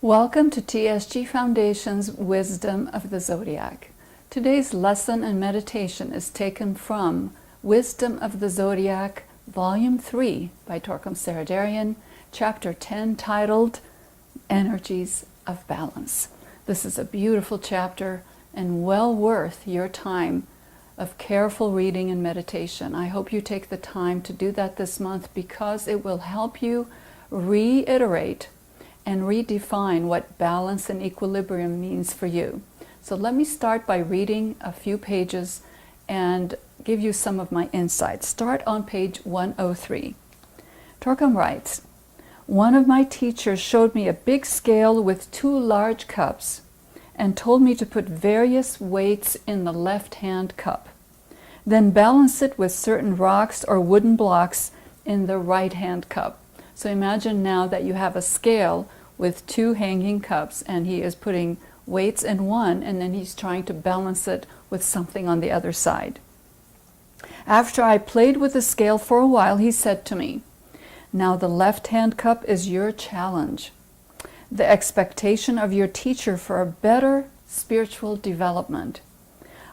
Welcome to TSG Foundation's Wisdom of the Zodiac. Today's lesson and meditation is taken from Wisdom of the Zodiac, Volume 3 by Gita Saraydarian, Chapter 10, titled Energies of Balance. This is a beautiful chapter and well worth your time of careful reading and meditation. I hope you take the time to do that this month because it will help you reiterate and redefine what balance and equilibrium means for you. So let me start by reading a few pages and give you some of my insights. Start on page 103. Torkham writes, "One of my teachers showed me a big scale with 2 large cups and told me to put various weights in the left-hand cup. Then balance it with certain rocks or wooden blocks in the right-hand cup." So imagine now that you have a scale with 2 hanging cups and he is putting weights in one and then he's trying to balance it with something on the other side. "After I played with the scale for a while, he said to me, 'Now the left-hand cup is your challenge, the expectation of your teacher for a better spiritual development.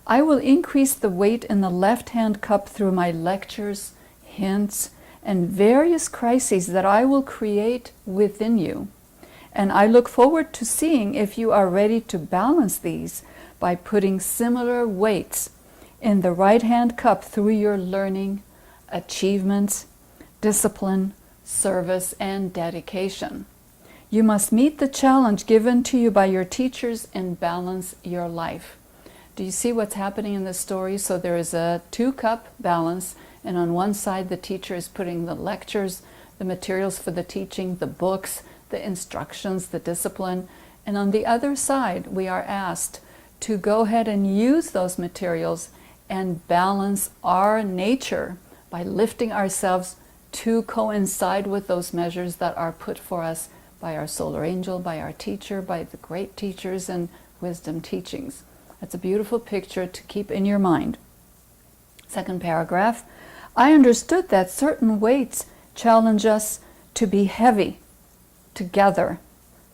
I will increase the weight in the left-hand cup through my lectures, hints, and various crises that I will create within you. And I look forward to seeing if you are ready to balance these by putting similar weights in the right-hand cup through your learning, achievements, discipline, service, and dedication. You must meet the challenge given to you by your teachers and balance your life.'" Do you see what's happening in this story? So there is a 2-cup balance, and on one side the teacher is putting the lectures, the materials for the teaching, the books, the instructions, the discipline, and on the other side we are asked to go ahead and use those materials and balance our nature by lifting ourselves to coincide with those measures that are put for us by our solar angel, by our teacher, by the great teachers and wisdom teachings. That's a beautiful picture to keep in your mind. Second paragraph, "I understood that certain weights challenge us to be heavy together,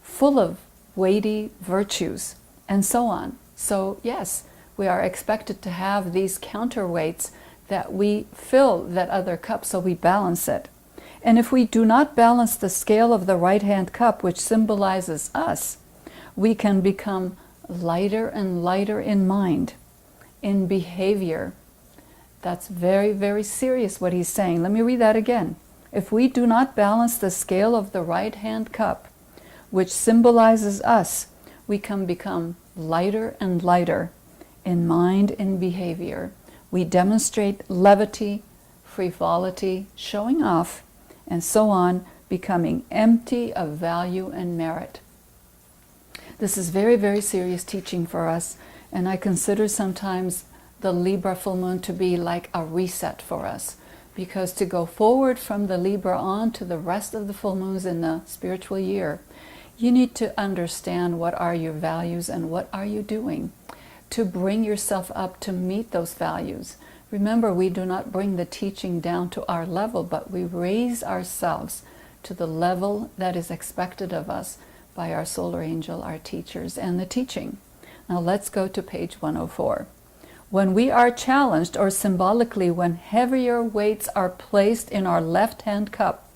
full of weighty virtues," and so on. So yes, we are expected to have these counterweights that we fill that other cup so we balance it. And if we do not balance the scale of the right-hand cup, which symbolizes us, we can become lighter and lighter in mind, in behavior. That's very, very serious what he's saying. Let me read that again. If we do not balance the scale of the right-hand cup, which symbolizes us, we can become lighter and lighter in mind and behavior. We demonstrate levity, frivolity, showing off, and so on, becoming empty of value and merit. This is very, very serious teaching for us, and I consider sometimes the Libra full moon to be like a reset for us, because to go forward from the Libra on to the rest of the full moons in the spiritual year, you need to understand what are your values and what are you doing to bring yourself up to meet those values. Remember, we do not bring the teaching down to our level, but we raise ourselves to the level that is expected of us by our solar angel, our teachers, and the teaching. Now let's go to page 104. "When we are challenged, or symbolically when heavier weights are placed in our left-hand cup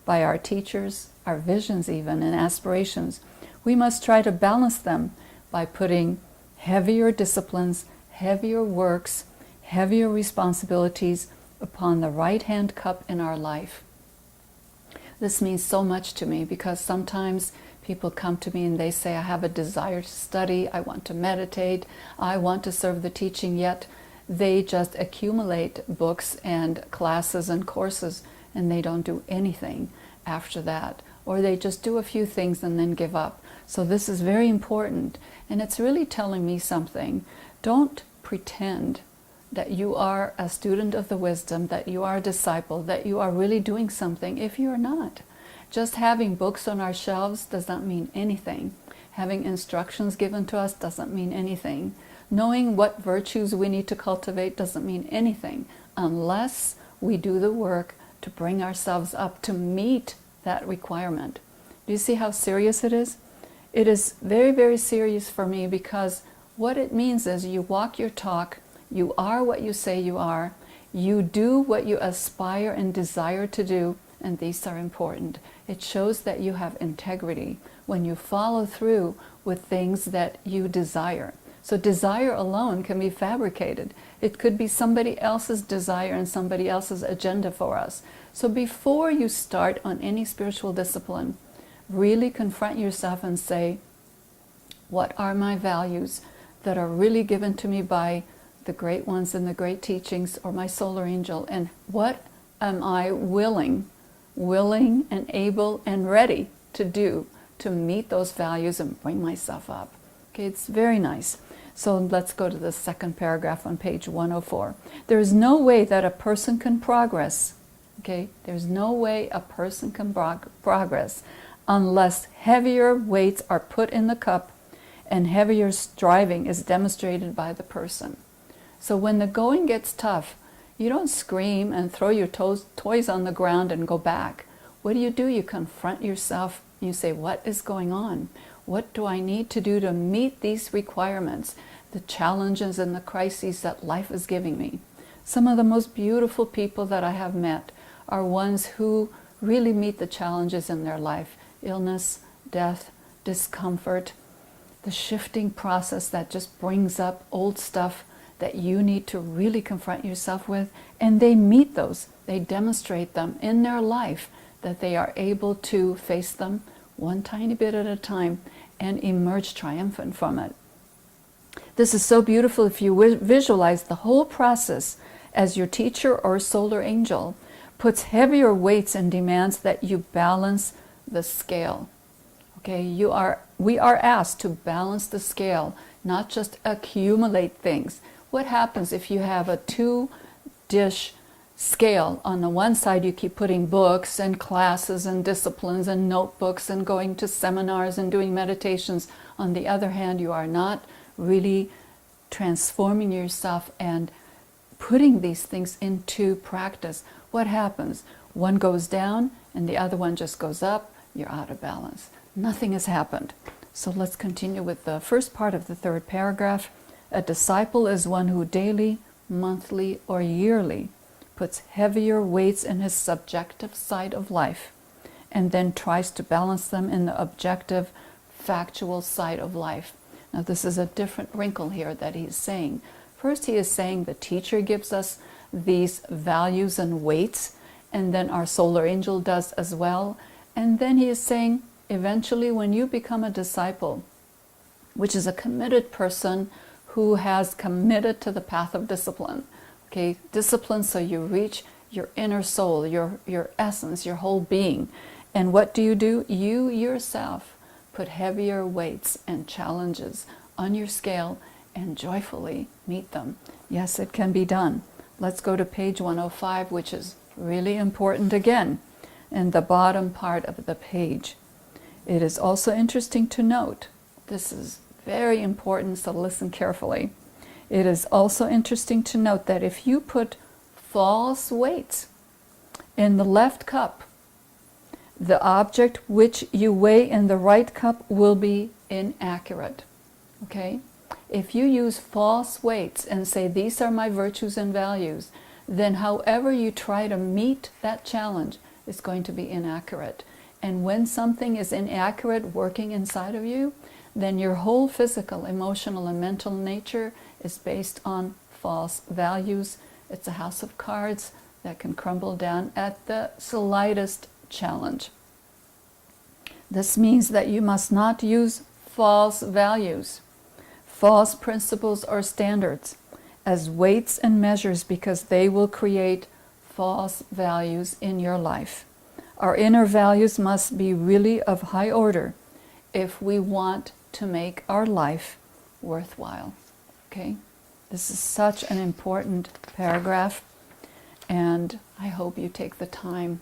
by our teachers, our visions even, and aspirations, we must try to balance them by putting heavier disciplines, heavier works, heavier responsibilities upon the right-hand cup in our life." This means so much to me because sometimes people come to me and they say, "I have a desire to study, I want to meditate, I want to serve the teaching," yet they just accumulate books and classes and courses and they don't do anything after that. Or they just do a few things and then give up. So this is very important, and it's really telling me something. Don't pretend that you are a student of the wisdom, that you are a disciple, that you are really doing something if you're not. Just having books on our shelves does not mean anything. Having instructions given to us doesn't mean anything. Knowing what virtues we need to cultivate doesn't mean anything unless we do the work to bring ourselves up to meet that requirement. Do you see how serious it is? It is very, very serious for me, because what it means is you walk your talk, you are what you say you are, you do what you aspire and desire to do, and these are important. It shows that you have integrity when you follow through with things that you desire. So desire alone can be fabricated. It could be somebody else's desire and somebody else's agenda for us. So before you start on any spiritual discipline, really confront yourself and say, what are my values that are really given to me by the great ones and the great teachings, or my solar angel, and what am I willing and able and ready to do to meet those values and bring myself up. Okay, it's very nice. So let's go to the second paragraph on page 104. There is no way that a person can progress. Okay, there's no way a person can progress unless heavier weights are put in the cup and heavier striving is demonstrated by the person. So when the going gets tough, you don't scream and throw your toys on the ground and go back. What do? You confront yourself. You say, what is going on? What do I need to do to meet these requirements, the challenges and the crises that life is giving me? Some of the most beautiful people that I have met are ones who really meet the challenges in their life. Illness, death, discomfort, the shifting process that just brings up old stuff that you need to really confront yourself with. And they meet those. They demonstrate them in their life, that they are able to face them one tiny bit at a time and emerge triumphant from it. This is so beautiful if you visualize the whole process as your teacher or solar angel puts heavier weights and demands that you balance the scale. Okay, we are asked to balance the scale, not just accumulate things. What happens if you have a 2-dish scale? On the one side you keep putting books and classes and disciplines and notebooks and going to seminars and doing meditations. On the other hand, you are not really transforming yourself and putting these things into practice. What happens? One goes down and the other one just goes up. You're out of balance. Nothing has happened. So let's continue with the first part of the third paragraph. A disciple is one who daily, monthly, or yearly puts heavier weights in his subjective side of life and then tries to balance them in the objective, factual side of life. Now this is a different wrinkle here that he's saying. First he is saying the teacher gives us these values and weights, and then our solar angel does as well. And then he is saying eventually when you become a disciple, which is a committed person who has committed to the path of discipline. Okay, discipline so you reach your inner soul, your essence, your whole being. And what do? You yourself put heavier weights and challenges on your scale and joyfully meet them. Yes, it can be done. Let's go to page 105, which is really important again, in the bottom part of the page. It is also interesting to note, this is very important, so listen carefully. It is also interesting to note that if you put false weights in the left cup, the object which you weigh in the right cup will be inaccurate. Okay? If you use false weights and say, these are my virtues and values, then however you try to meet that challenge is going to be inaccurate. And when something is inaccurate working inside of you, then your whole physical, emotional, and mental nature is based on false values. It's a house of cards that can crumble down at the slightest challenge. This means that you must not use false values, false principles or standards as weights and measures, because they will create false values in your life. Our inner values must be really of high order if we want to make our life worthwhile. Okay? This is such an important paragraph, and I hope you take the time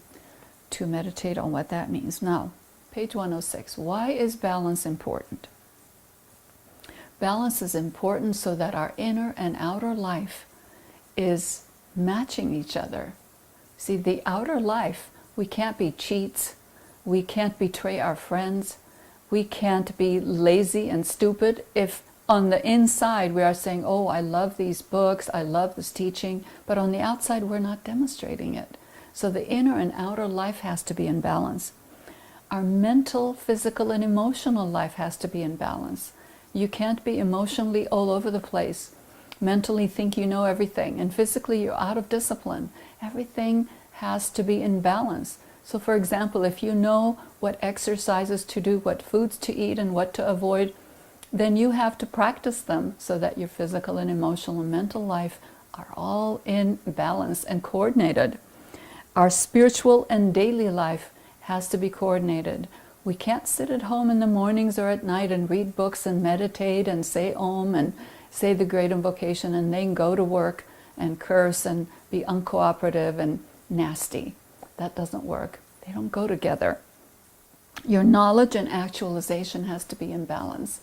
to meditate on what that means. Now, page 106. Why is balance important? Balance is important so that our inner and outer life is matching each other. See, the outer life, we can't be cheats, we can't betray our friends, We can't be lazy and stupid if on the inside we are saying, oh, I love these books, I love this teaching, but on the outside we're not demonstrating it. So the inner and outer life has to be in balance. Our mental, physical, and emotional life has to be in balance. You can't be emotionally all over the place, mentally think you know everything, and physically you're out of discipline. Everything has to be in balance. So for example, if you know what exercises to do, what foods to eat, and what to avoid, then you have to practice them so that your physical and emotional and mental life are all in balance and coordinated. Our spiritual and daily life has to be coordinated. We can't sit at home in the mornings or at night and read books and meditate and say Om and say the great invocation and then go to work and curse and be uncooperative and nasty. That doesn't work. They don't go together. Your knowledge and actualization has to be in balance.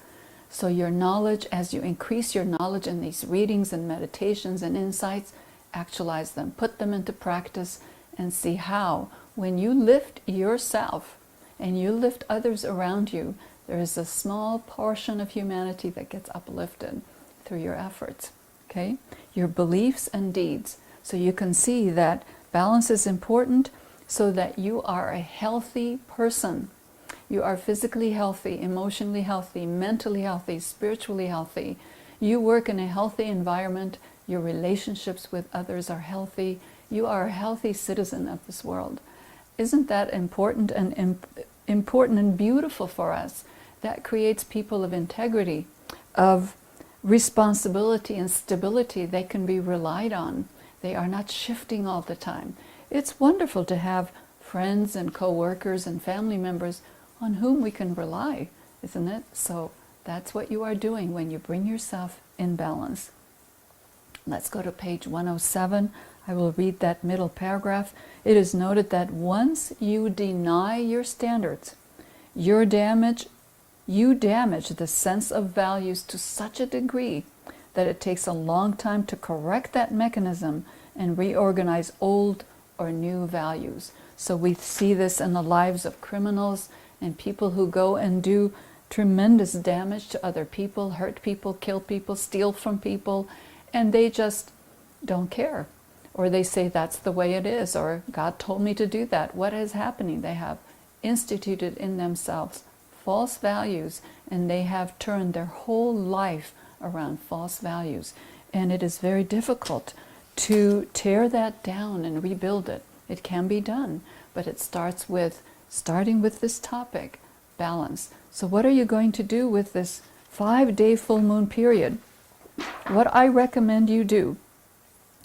So your knowledge, as you increase your knowledge in these readings and meditations and insights, actualize them, put them into practice, and see how, when you lift yourself and you lift others around you, there is a small portion of humanity that gets uplifted through your efforts, okay? Your beliefs and deeds. So you can see that balance is important so that you are a healthy person. You are physically healthy, emotionally healthy, mentally healthy, spiritually healthy. You work in a healthy environment. Your relationships with others are healthy. You are a healthy citizen of this world. Isn't that important and beautiful for us? That creates people of integrity, of responsibility and stability. They can be relied on. They are not shifting all the time. It's wonderful to have friends and co-workers and family members on whom we can rely, isn't it? So that's what you are doing when you bring yourself in balance. Let's go to page 107. I will read that middle paragraph. It is noted that once you deny your standards, you damage the sense of values to such a degree that it takes a long time to correct that mechanism and reorganize old or new values. So we see this in the lives of criminals and people who go and do tremendous damage to other people, hurt people, kill people, steal from people, and they just don't care. Or they say that's the way it is, or God told me to do that. What is happening? They have instituted in themselves false values, and they have turned their whole life around false values. And it is very difficult to tear that down and rebuild it. It can be done, but it starts with starting with this topic, balance. So what are you going to do with this 5-day full moon period? What I recommend you do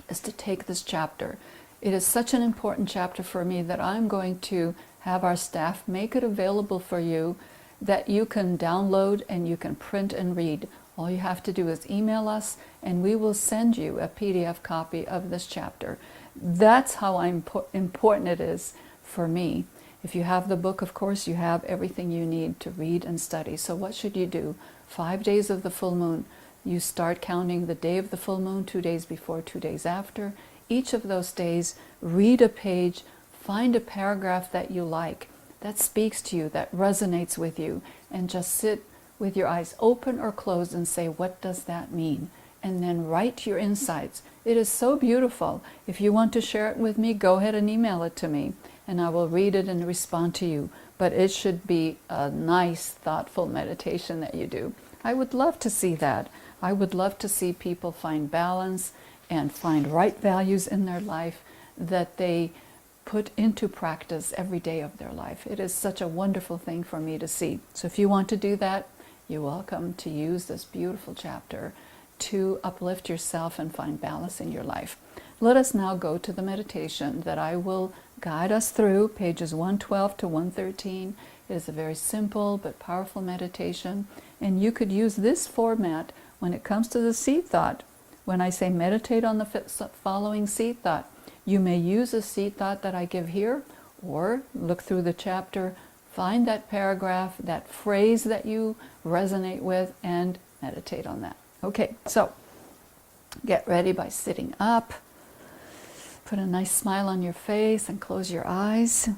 is to take this chapter. It is such an important chapter for me that I'm going to have our staff make it available for you that you can download and you can print and read. All you have to do is email us and we will send you a PDF copy of this chapter. That's how important it is for me. If you have the book, of course, you have everything you need to read and study. So what should you do? 5 days of the full moon. You start counting the day of the full moon, 2 days before, 2 days after. Each of those days, read a page, find a paragraph that you like, that speaks to you, that resonates with you, and just sit with your eyes open or closed and say, what does that mean? And then write your insights. It is so beautiful. If you want to share it with me, go ahead and email it to me, and I will read it and respond to you. But it should be a nice, thoughtful meditation that you do. I would love to see that. I would love to see people find balance and find right values in their life that they put into practice every day of their life. It is such a wonderful thing for me to see. So if you want to do that, you're welcome to use this beautiful chapter to uplift yourself and find balance in your life. Let us now go to the meditation that I will guide us through, pages 112 to 113. It is a very simple but powerful meditation, and you could use this format when it comes to the seed thought. When I say meditate on the following seed thought, you may use a seed thought that I give here, or look through the chapter, find that paragraph, that phrase that you resonate with, and meditate on that. Okay, so get ready by sitting up. Put a nice smile on your face and close your eyes.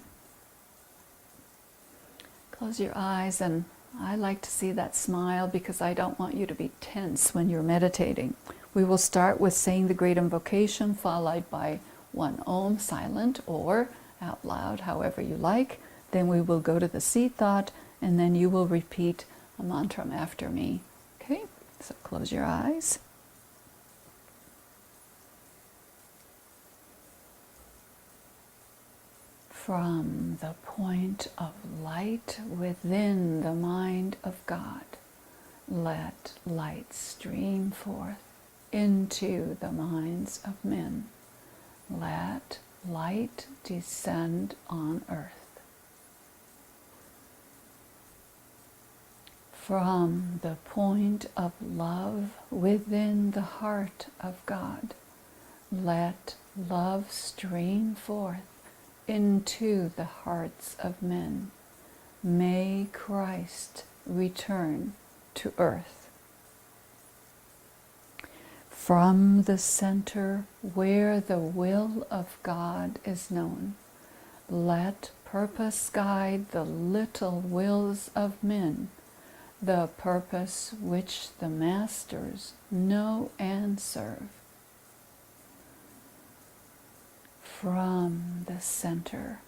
Close your eyes and I like to see that smile because I don't want you to be tense when you're meditating. We will start with saying the great invocation, followed by one Om, silent or out loud, however you like. Then we will go to the seed thought, and then you will repeat a mantra after me. Okay, so close your eyes. From the point of light within the mind of God, let light stream forth into the minds of men. Let light descend on earth. From the point of love within the heart of God, let love stream forth into the hearts of men. May Christ return to earth. From the center where the will of God is known, let purpose guide the little wills of men, the purpose which the masters know and serve. From the center,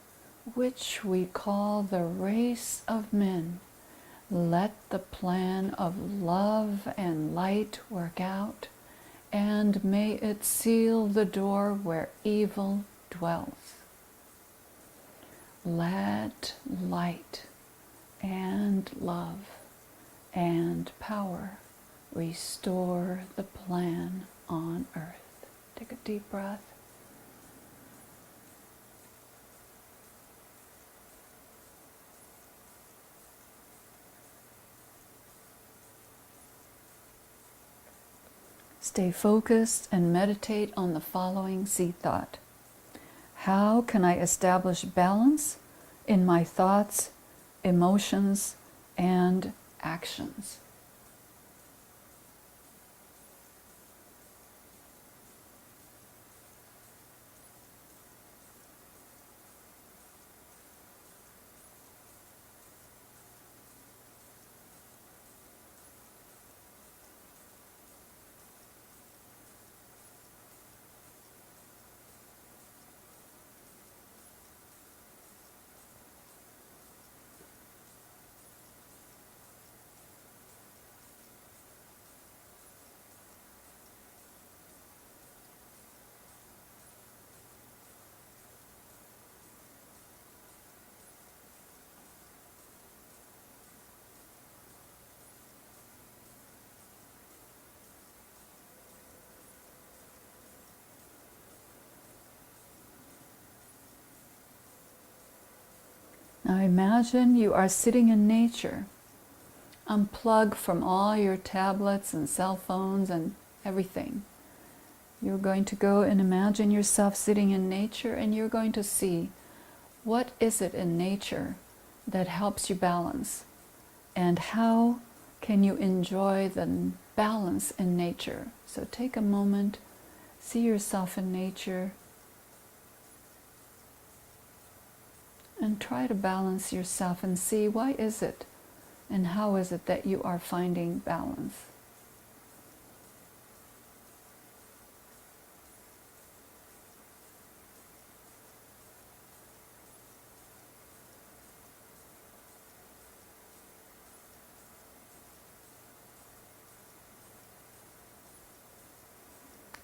which we call the race of men, let the plan of love and light work out, and may it seal the door where evil dwells. Let light and love and power restore the plan on earth. Take a deep breath. Stay focused and meditate on the following seed thought. How can I establish balance in my thoughts, emotions, and actions? Now imagine you are sitting in nature. Unplug from all your tablets and cell phones and everything. You're going to go and imagine yourself sitting in nature, and you're going to see what is it in nature that helps you balance, and how can you enjoy the balance in nature. So take a moment, see yourself in nature, and try to balance yourself and see why is it and how is it that you are finding balance.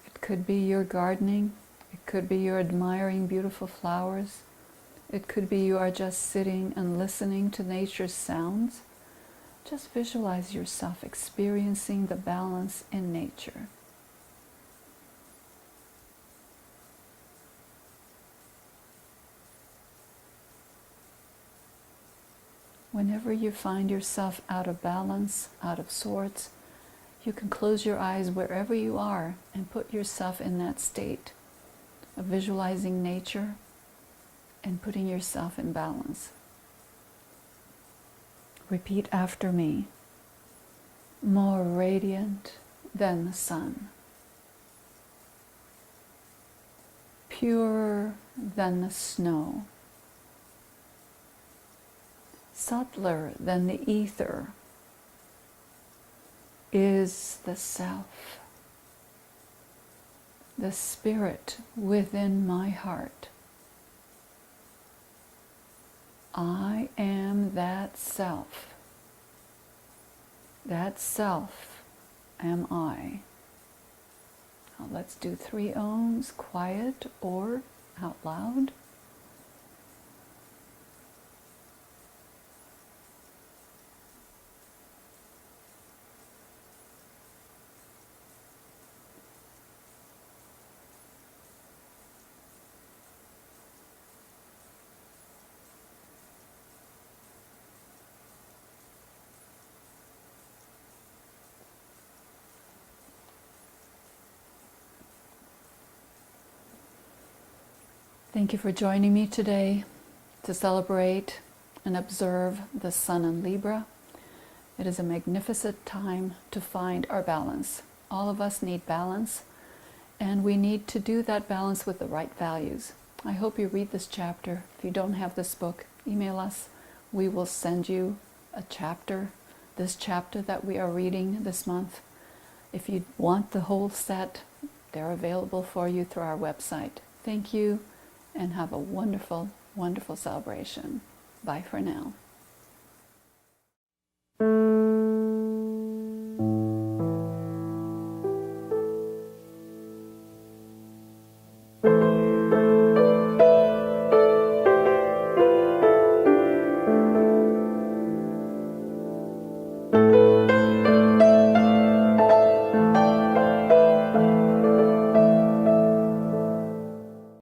It could be your gardening, it could be your admiring beautiful flowers. It could be you are just sitting and listening to nature's sounds. Just visualize yourself experiencing the balance in nature. Whenever you find yourself out of balance, out of sorts, you can close your eyes wherever you are and put yourself in that state of visualizing nature and putting yourself in balance. Repeat after me. More radiant than the sun. Purer than the snow. subtler than the ether, is the self, the spirit within my heart. I am that self. That self am I. Now let's do 3 ohms, quiet or out loud. Thank you for joining me today to celebrate and observe the Sun in Libra. It is a magnificent time to find our balance. All of us need balance, and we need to do that balance with the right values. I hope you read this chapter. If you don't have this book, email us. We will send you a chapter, this chapter that we are reading this month. If you want the whole set, they're available for you through our website. Thank you, and have a wonderful, wonderful celebration. Bye for now.